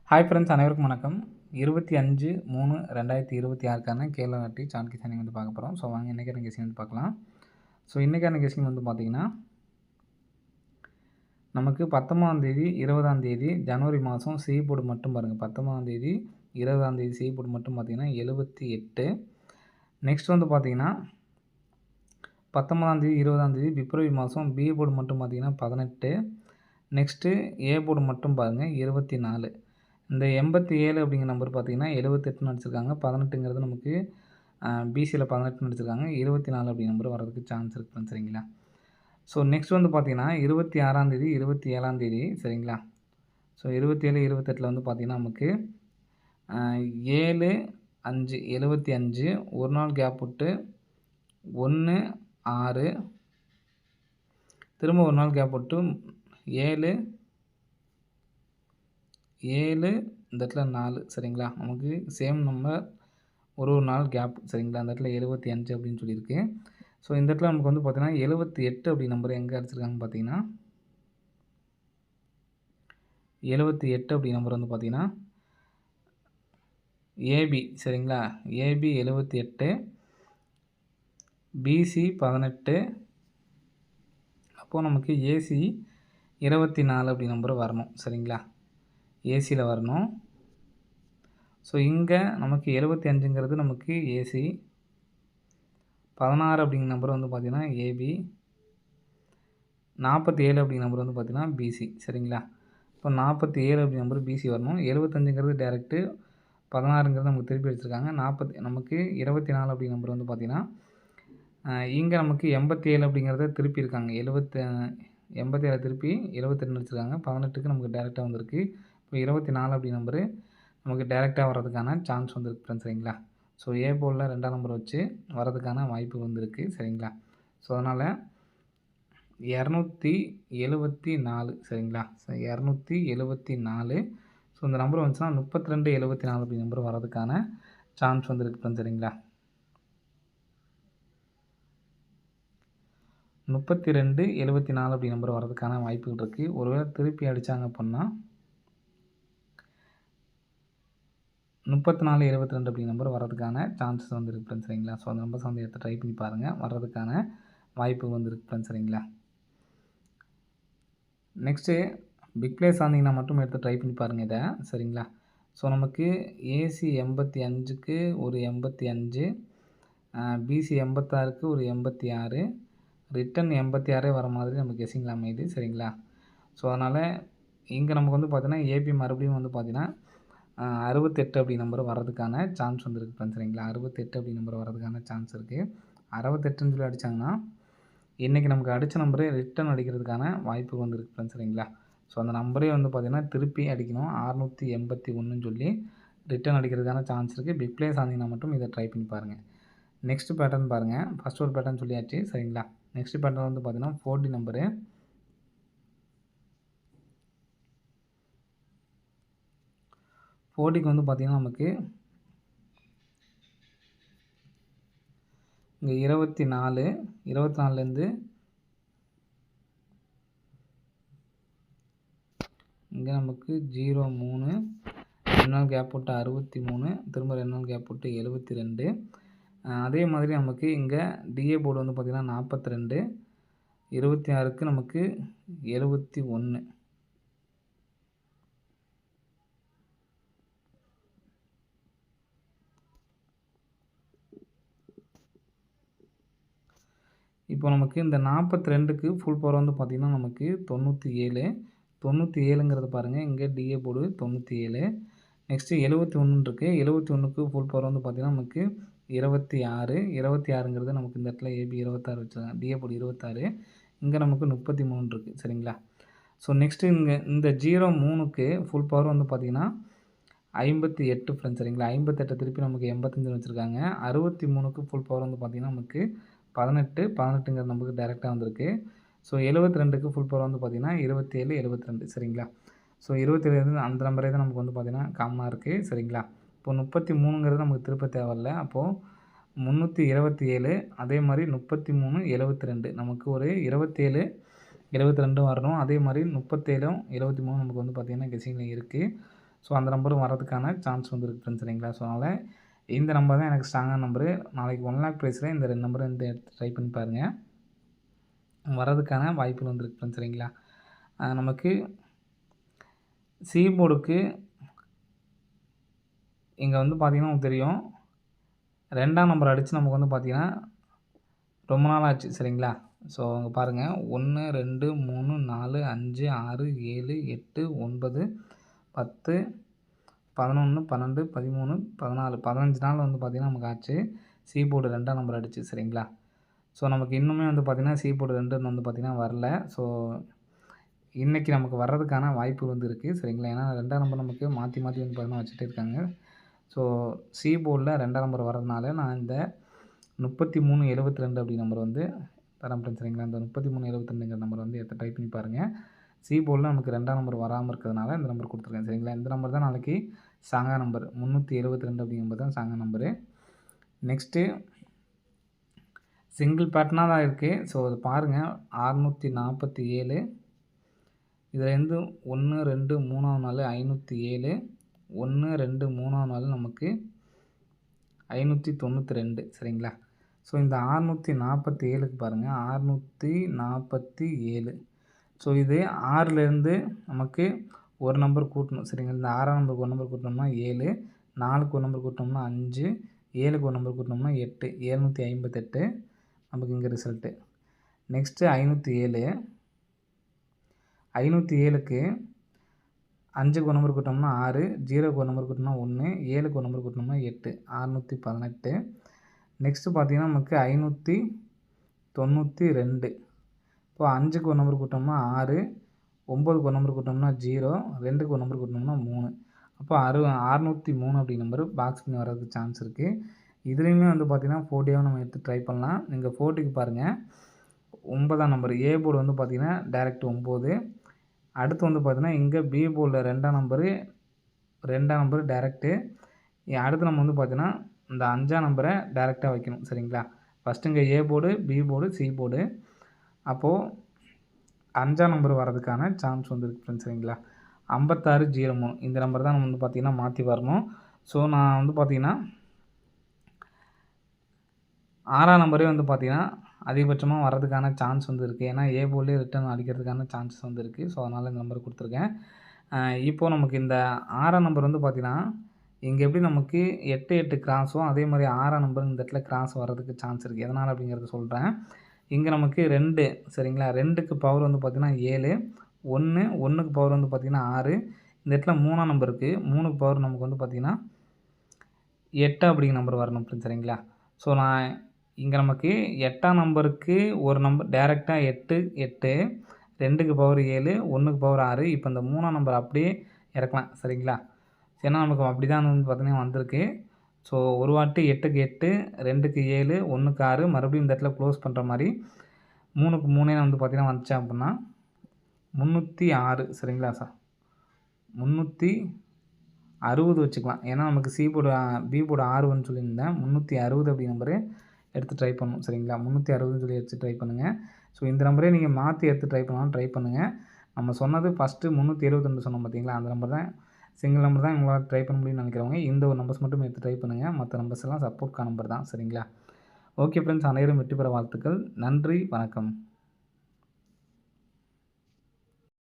Hi friends, அனைவருக்கும் வணக்கம். 25/3/2026க்கான கேரளா நாட்டி சார்ட் கெஸிங் வந்து பார்க்க போகிறோம். ஸோ வாங்க இன்றைக்கான கெஸிங் வந்து பார்க்கலாம். ஸோ இன்றைக்கான கெஸிங் வந்து பார்த்திங்கன்னா, நமக்கு 19ஆம் தேதி 20ஆம் தேதி ஜனவரி மாதம் செய்போர்டு மட்டும் பாருங்கள். 19ஆம் தேதி 20ஆம் தேதி செய்போர்டு மட்டும் பார்த்திங்கன்னா 78. நெக்ஸ்ட் வந்து பார்த்திங்கன்னா 19ஆம் தேதி 20ஆம் தேதி பிப்ரவரி மாதம் பி போர்டு மட்டும் பார்த்திங்கன்னா 18. நெக்ஸ்ட்டு ஏ போர்டு மட்டும் பாருங்கள் 24. இந்த 87 அப்படிங்கிற நம்பர் பார்த்திங்கன்னா 78 அடிச்சிருக்காங்க. 18ங்கிறது நமக்கு பிசியில் 18 அடிச்சிருக்காங்க. 24 அப்படிங்கிற நம்பர் வரதுக்கு சான்ஸ் இருக்குன்னு சரிங்களா. ஸோ நெக்ஸ்ட் வந்து பார்த்திங்கன்னா 26ஆம் தேதி 27ஆம் தேதி சரிங்களா. ஸோ 27 28 வந்து பார்த்திங்கன்னா நமக்கு 7/5/75 ஒரு நாள் கேப் விட்டு 1/6 திரும்ப ஒரு நாள் கேப் விட்டு 7 இந்த இடத்துல 4 சரிங்களா. நமக்கு சேம் நம்பர் ஒரு நாள் கேப் சரிங்களா. அந்த இடத்துல 75 அப்படின்னு சொல்லியிருக்கு. ஸோ இந்த இடத்துல நமக்கு வந்து பார்த்திங்கன்னா 78 அப்படி நம்பர் எங்கே அடிச்சிருக்காங்கன்னு பார்த்தீங்கன்னா 78 அப்படி நம்பர் வந்து பார்த்திங்கன்னா ஏபி சரிங்களா. ஏபி 78 பிசி 18 அப்போது நமக்கு ஏசி 24 அப்படி நம்பர் வரணும் சரிங்களா. ஏசியில் வரணும். ஸோ இங்கே நமக்கு 75ங்கிறது நமக்கு ஏசி, 16 அப்படிங்கிற நம்பர் வந்து பார்த்திங்கன்னா ஏபி, 47 அப்படிங்கிற நம்பர் வந்து பார்த்திங்கன்னா பிசி சரிங்களா. இப்போ 47 அப்படிங்கிற நம்பர் பிசி வரணும். 75ங்கிறது டேரெக்டு, 16ங்கிறது நமக்கு திருப்பி அடிச்சிருக்காங்க. நமக்கு 24 அப்படிங்கிற நம்பர் வந்து பார்த்திங்கன்னா இங்கே நமக்கு 87 அப்படிங்கிறத திருப்பி இருக்காங்க. 87 திருப்பி 72 அடிச்சிருக்காங்க. 18க்கு நமக்கு டேரெக்டாக வந்திருக்கு. இப்போ 24 அப்படி நம்பரு நமக்கு டேரெக்டாக வர்றதுக்கான சான்ஸ் வந்துருக்கு ஃப்ரெண்ட்ஸ் சரிங்களா. ஸோ ஏ போர்டில் 2ஆம் நம்பர் வச்சு வரதுக்கான வாய்ப்பு வந்துருக்கு சரிங்களா. ஸோ அதனால் 274 சரிங்களா. ஸோ 274 ஸோ இந்த நம்பர் வந்துச்சுன்னா 32/74 அப்படி நம்பர் வரதுக்கான சான்ஸ் வந்துருக்கு ஃப்ரெண்ட்ஸ் சரிங்களா. 32/74 அப்படி நம்பர் வரதுக்கான வாய்ப்புகள் இருக்குது. ஒருவேளை திருப்பி அடித்தாங்க அப்படின்னா 34/72 அப்படி நம்பர் வரதுக்கான சான்சஸ் வந்துருக்கு ஃப்ரெண்ட்ஸ் சரிங்களா. ஸோ அந்த நம்பர்ஸ் வந்து எடுத்து ட்ரை பண்ணி பாருங்கள். வர்றதுக்கான வாய்ப்பு வந்துருக்கு ஃப்ரெண்ட்ஸ் சரிங்களா. நெக்ஸ்ட்டு பிக் பிளேஸ் ஆனீங்கன்னா மட்டும் எடுத்து ட்ரை பண்ணி பாருங்கள் இதை சரிங்களா. ஸோ நமக்கு ஏசி 85க்கு ஒரு 85, பிசி 86க்கு ஒரு 86, ரிட்டன் 86 வர மாதிரி நமக்கு கெஸிங்கில் அமையுது சரிங்களா. ஸோ அதனால் இங்கே நமக்கு வந்து பார்த்தீங்கன்னா ஏபி மறுபடியும் வந்து பார்த்திங்கன்னா 68 அப்படி நம்பர் வர்றதுக்கான சான்ஸ் வந்துருக்கு ஃப்ரெண்ட்ஸ் சரிங்களா. 68 அப்படி நம்பர் வர்றதுக்கான சான்ஸ் இருக்குது. 68ன்னு சொல்லி அடித்தாங்கன்னா இன்றைக்கி நமக்கு அடித்த நம்பரே ரிட்டன் அடிக்கிறதுக்கான வாய்ப்பு வந்துருக்கு ஃப்ரெண்ட்ஸ் சரிங்களா. ஸோ அந்த நம்பரே வந்து பார்த்திங்கன்னா திருப்பி அடிக்கணும் 681ன்னு சொல்லி ரிட்டன் அடிக்கிறதுக்கான சான்ஸ் இருக்குது. பிக் பிளேஸ் ஆனீங்கன்னா மட்டும் இதை ட்ரை பண்ணி பாருங்கள். நெக்ஸ்ட் பேட்டர்ன் பாருங்கள். ஃபஸ்ட் ஒரு பேட்டர்ன் சொல்லியாச்சு சரிங்களா. நெக்ஸ்ட் பேட்டர்ன் வந்து பார்த்திங்கன்னா 4D நம்பரு. 4Dக்கு வந்து பார்த்திங்கன்னா நமக்கு இங்கே 24லேருந்து இங்கே நமக்கு 03 2 நாள் கேப் விட்டு 63 திரும்ப 2 நாள் கேப் விட்டு 72. அதே மாதிரி நமக்கு இங்கே டிஏ போர்டு வந்து பார்த்திங்கன்னா 42 26க்கு நமக்கு 71. இப்போ நமக்கு இந்த 42க்கு ஃபுல் பவர் வந்து பார்த்திங்கன்னா நமக்கு 97. 97ங்கிறது பாருங்கள் இங்கே டிஏ போர்டு 97. நெக்ஸ்ட்டு 71 இருக்குது. 71க்கு ஃபுல் பவர் வந்து பார்த்திங்கன்னா நமக்கு 26. 26ங்கிறது நமக்கு இந்த இடத்துல ஏபி 26 வச்சுருக்காங்க. DA board 26. இங்கே நமக்கு 33 இருக்குது சரிங்களா. ஸோ நெக்ஸ்ட்டு இங்கே இந்த 03க்கு ஃபுல் பவர் வந்து பார்த்திங்கன்னா 58 ஃப்ரெண்ட்ஸ் சரிங்களா. 58 திருப்பி நமக்கு 85 வச்சுருக்காங்க. 63க்கு ஃபுல் பவர் வந்து பார்த்திங்கன்னா நமக்கு 18. 18ங்கிற நமக்கு டேரெக்டாக வந்திருக்கு. ஸோ 72க்கு ஃபுல் பவர் வந்து பார்த்திங்கன்னா 27 72 சரிங்களா. ஸோ 27 அந்த நம்பரே தான் நமக்கு வந்து பார்த்திங்கன்னா காமனாக இருக்குது சரிங்களா. இப்போ 33ங்கிறது நமக்கு திருப்ப தேவையில்ல. அப்போது 327 அதே மாதிரி 33 72 நமக்கு ஒரு 27 72 வரணும். அதே மாதிரி 37 73 நமக்கு வந்து பார்த்திங்கன்னா கெஸிங்கில் இருக்குது. ஸோ அந்த நம்பரும் வரதுக்கான சான்ஸ் வந்து இருக்குது ஃப்ரெண்ட்ஸ் சரிங்களா. ஸோ அதனால் இந்த நம்பர் தான் எனக்கு ஸ்ட்ராங்கான நம்பரு. நாளைக்கு 1 லேக் ப்ரைஸில் இந்த 2 நம்பரும் வந்து எடுத்து ட்ரை பண்ணி பாருங்கள். வரதுக்கான வாய்ப்புகள் வந்துருக்கு ஃப்ரெண்ட்ஸ் சரிங்களா. நமக்கு சி போர்டுக்கு இங்கே வந்து பார்த்திங்கன்னா உங்களுக்கு தெரியும் 2ஆம் நம்பர் அடித்து நமக்கு வந்து பார்த்திங்கன்னா ரொம்ப நாள் ஆச்சு சரிங்களா. ஸோ அங்கே பாருங்கள் 1 2 3 4 5 6 7 8 9 10 11 12 13 14 15 நாள் வந்து பார்த்திங்கன்னா நமக்கு ஆச்சு சி போர்டு 2ஆம் நம்பர் அடிச்சு சரிங்களா. ஸோ நமக்கு இன்னுமே வந்து பார்த்திங்கன்னா சி போர்டு 2 வந்து பார்த்திங்கன்னா வரல. ஸோ இன்றைக்கி நமக்கு வர்றதுக்கான வாய்ப்பு வந்து இருக்குது சரிங்களா. ஏன்னா 2ஆம் நம்பர் நமக்கு மாற்றி மாற்றி வந்து பார்த்திங்கன்னா வச்சுட்டே இருக்காங்க. ஸோ சி போர்டில் 2ஆம் நம்பர் வரதுனால நான் இந்த 3372 அப்படி நம்பர் வந்து தரேன் ஃப்ரெண்ட்ஸ் சரிங்களா. இந்த 3372ங்கிற நம்பர் வந்து எடுத்து டைப் பண்ணி பாருங்கள். சி போர்டில் நமக்கு 2ஆம் நம்பர் வராமல் இருக்கிறதுனால இந்த நம்பர் கொடுத்துருக்கேன் சரிங்களா. இந்த நம்பர் தான் நாளைக்கு சாங்கா நம்பர் 372 அப்படிங்கிற நம்பர் தான் சாங்கா நம்பரு. நெக்ஸ்ட்டு சிங்கிள் பேட்டர்னாக தான் இருக்குது. ஸோ அது பாருங்கள் 647 இதுலேருந்து 1 2 3ஆம் நாள் 507 1 2 3ஆம் நாள் நமக்கு 592 சரிங்களா. ஸோ இந்த 647க்கு பாருங்கள் 647. ஸோ இது 6லேருந்து நமக்கு ஒரு நம்பர் கூட்டணும் சரிங்களா. இந்த 6ஆம் நம்பருக்கு ஒரு நம்பர் கூட்டினோம்னா 7, 4க்கு ஒரு நம்பர் கூட்டினோம்னா 5, 7க்கு ஒரு நம்பர் கூட்டினோம்னா 8, 758 நமக்கு இங்கே ரிசல்ட்டு. நெக்ஸ்ட்டு 507 507க்கு 5க்கு ஒரு நம்பர் கூட்டினோம்னா 6, 0க்கு ஒரு நம்பர் கூட்டினோம்னா 1, 7க்கு ஒரு நம்பர் கூட்டினோம்னா 8, 618. நெக்ஸ்ட்டு பார்த்தீங்கன்னா நமக்கு 592. இப்போ 5க்கு ஒரு நம்பர் கூட்டினோம்னா 6, 9க்கு ஒரு நம்பர் கூட்டினோம்னா 0, 2க்கு ஒரு நம்பர் கூட்டினோம்னா 3. அப்போ 603 அப்படி நம்பர் பாக்ஸ் பண்ணி வர்றதுக்கு சான்ஸ் இருக்குது. இதுலேயுமே வந்து பார்த்திங்கன்னா 40 நம்ம எடுத்து ட்ரை பண்ணலாம். நீங்கள் 40க்கு பாருங்கள் 9ஆம் நம்பர் ஏ போர்டு வந்து பார்த்திங்கன்னா டைரக்ட் 9. அடுத்து வந்து பார்த்திங்கன்னா இங்கே பி போர்டில் 2ஆம் நம்பரு டைரக்ட்டு. அடுத்து நம்ம வந்து பார்த்திங்கன்னா இந்த 5ஆம் நம்பரை டைரெக்டாக வைக்கணும் சரிங்களா. ஃபஸ்ட்டு இங்கே A board, B board, C board. அப்போது 5ஆம் நம்பர் வரதுக்கான சான்ஸ் வந்து இருக்குது ஃப்ரெண்ட்ஸ் சரிங்களா. 5603 இந்த நம்பர் தான் நம்ம வந்து பார்த்திங்கன்னா மாற்றி வரணும். ஸோ நான் வந்து பார்த்திங்கன்னா 6ஆம் நம்பரே வந்து பார்த்திங்கன்னா அதிகபட்சமாக வரதுக்கான சான்ஸ் வந்து இருக்குது. ஏன்னா ஏ போர்ட்லேயே ரிட்டர்ன் அடிக்கிறதுக்கான சான்சஸ் வந்து இருக்குது. ஸோ அதனால் இந்த நம்பர் கொடுத்துருக்கேன். இப்போது நமக்கு இந்த 6ஆம் நம்பர் வந்து பார்த்திங்கன்னா இங்கே எப்படி நமக்கு 8 8 கிராஸோ அதே மாதிரி 6ஆம் நம்பர் இந்த இடத்துல கிராஸ் வர்றதுக்கு சான்ஸ் இருக்குது. எதனால் அப்படிங்கிறத சொல்கிறேன். இங்கே நமக்கு 2 சரிங்களா. 2க்கு பவர் வந்து பார்த்திங்கன்னா 7, 1 1க்கு பவர் வந்து பார்த்திங்கன்னா 6. இந்த இடத்துல 3ஆம் நம்பர் இருக்குது. 3க்கு பவர் நமக்கு வந்து பார்த்திங்கன்னா 8 அப்படிங்கிற நம்பர் வரணும் ஃப்ரெண்ட்ஸ் சரிங்களா. ஸோ நான் இங்கே நமக்கு 8ஆம் நம்பருக்கு ஒரு நம்பர் டைரெக்டாக 8 8, 2க்கு பவர் 7, 1க்கு பவர் 6. இப்போ இந்த 3ஆம் நம்பர் அப்படியே இறக்கலாம் சரிங்களா. ஏன்னா நமக்கு அப்படி தான் வந்து பார்த்திங்கன்னா வந்திருக்கு. ஸோ ஒரு வாட்டி 8க்கு 8, 2க்கு 7, 1க்கு 6 மறுபடியும் இந்த இடத்துல க்ளோஸ் பண்ணுற மாதிரி 3க்கு 3 வந்து பார்த்திங்கன்னா வந்துச்சு அப்படின்னா 306 சரிங்களா சார். 360 வச்சுக்கலாம். ஏன்னா நமக்கு சி போர்டு பி போர்டு 6 சொல்லியிருந்தேன். 360 அப்படி நம்பரு எடுத்து ட்ரை பண்ணணும் சரிங்களா. 360ன்னு சொல்லி எடுத்து ட்ரை பண்ணுங்கள். ஸோ இந்த நம்பரே நீங்கள் மாற்றி எடுத்து ட்ரை பண்ணாலும் ட்ரை பண்ணுங்கள். நம்ம சொன்னது ஃபஸ்ட்டு 372 சொன்னோம் பார்த்தீங்களா, அந்த நம்பர் தான் சிங்கிள் நம்பர் தான் உங்களால் ட்ரை பண்ண முடியும்னு நினைக்கிறவங்க இந்த ஒரு நம்பர்ஸ் மட்டும் எடுத்து ட்ரை பண்ணுங்கள். மற்ற நம்பர்ஸ் எல்லாம் சப்போர்ட்கான நம்பர் தான் சரிங்களா. ஓகே ஃப்ரெண்ட்ஸ், அனைவரும் வெற்றி பெற வாழ்த்துக்கள். நன்றி, வணக்கம்.